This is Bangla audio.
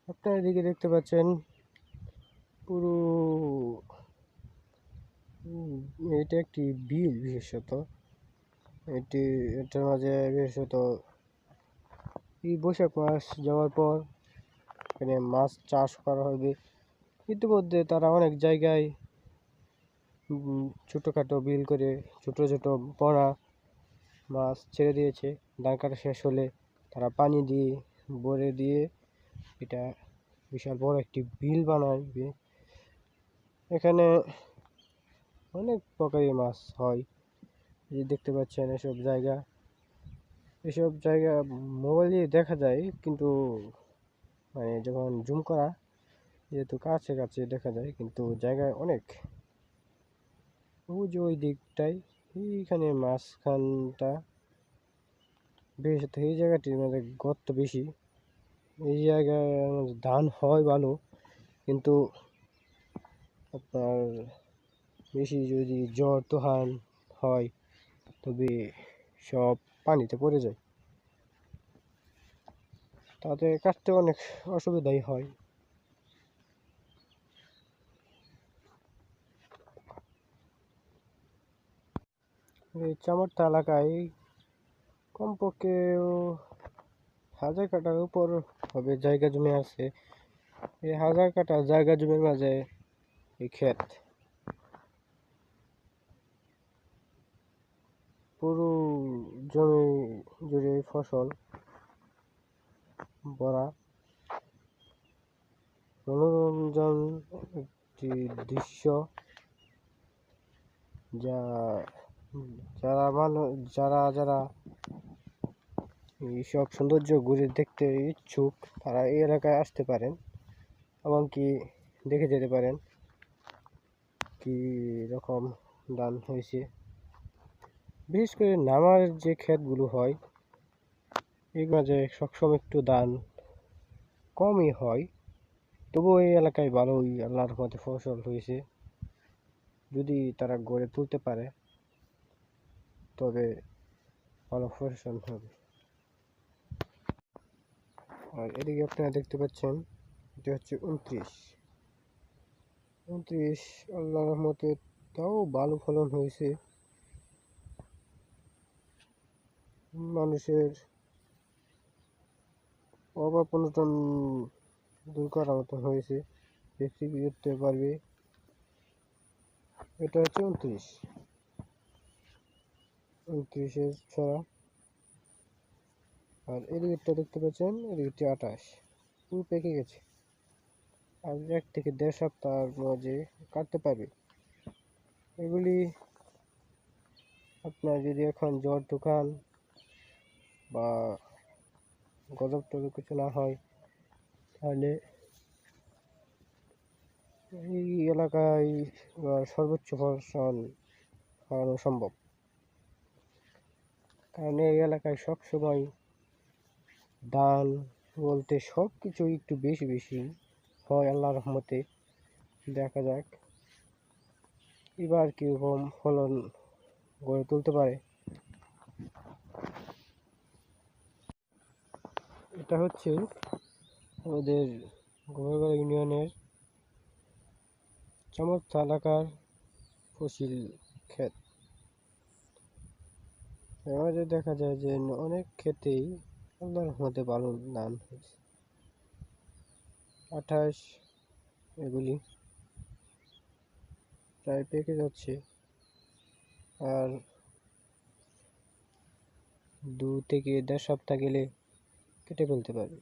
আপনারা এদিকে দেখতে পাচ্ছেন পুরো এটা একটি বিল। বিশেষত এটার মাঝে বিশেষত এই বৈশাখ মাস যাওয়ার পর এখানে মাছ চাষ করা হবে। ইতিমধ্যে তারা অনেক জায়গায় ছোটোখাটো বিল করে ছোট ছোট পোনা মাছ ছেড়ে দিয়েছে। ধান কাটা শেষ হলে তারা পানি দিয়ে ভরে দিয়ে এটা বিশাল বড় একটি বিল বানাবে। এখানে অনেক প্রকারের মাছ হয়। এই যে দেখতে পাচ্ছেন এসব জায়গা মোবাইলে দেখা যায়, কিন্তু মানে যখন জুম করা যেহেতু কাছে কাছে দেখা যায়, কিন্তু জায়গায় অনেক ওই দিকটাই এইখানে মাঝখানটা বিশেষত এই জায়গাটির মধ্যে গর্ত বেশি। এই জায়গায় ধান হয় ভালো, কিন্তু আপনার বেশি যদি ঝড় তুফান হয় তবে সব পানিতে পড়ে যায়, তাতে কাটতে অনেক অসুবিধাই হয়। এই চামড়তা এলাকায় কমপক্ষে 1000 কাঠার উপর হবে জায়গা জমি আছে। এই 1000 কাঠা জায়গা জমির মাঝে এই ক্ষেত, পুরো জমি জুড়ে ফসল ভরা। মনোরঞ্জন একটি দৃশ্য, যা যারা যারা এইসব সৌন্দর্য ঘুরে দেখতে ইচ্ছুক তারা এই এলাকায় আসতে পারেন, এমনকি দেখে যেতে পারেন কি রকম ধান হয়েছে। বিশেষ করে নামার যে ক্ষেতগুলো হয় এর মাঝে সবসময় একটু ধান কমই হয়, তবুও এই এলাকায় ভালোই আল্লাহর রহমতে ফসল হয়েছে। যদি তারা গড়ে তুলতে পারে তবে ভালো ফসল হবে। আর এদিকে আপনারা দেখতে পাচ্ছেন এটা হচ্ছে 29 আল্লাহর রহমতে তাও ভালো ফলন হয়েছে। মানুষের অভাব অনটন দূর করার মতন হয়েছে, বিক্রি করতে পারবে। এটা হচ্ছে 29-এর ছড়া। আর এদিকেরটা দেখতে পাচ্ছেন, এদিকেরটি 28 পুরো পেকে গেছে। আর 1 থেকে 1.5 সপ্তাহের মাঝে কাটতে পারবে। এগুলি আপনার যদি এখন ঝড় তুফান বা গজব টজব কিছু না হয় তাহলে এই এলাকায় সর্বোচ্চ ফসল ফলানো সম্ভব। কারণ এই এলাকায় সবসময় ধান বলতে সব কিছু একটু বেশি বেশি হয় আল্লাহর রহমতে। দেখা যাক এবার কীরকম ফলন গড়ে তুলতে পারে। এটা হচ্ছে আমাদের গোবরগড় ইউনিয়নের চামড়তা এলাকার ফসিল ক্ষেত। এবারে দেখা যায় যে অনেক ক্ষেতেই আল্লাহর রহমতে ভালো ধান হয়েছে। 28 এগুলি প্রায় পেকে যাচ্ছে, আর 2 থেকে 1.5 সপ্তাহ গেলে কেটে ফেলতে পারবে।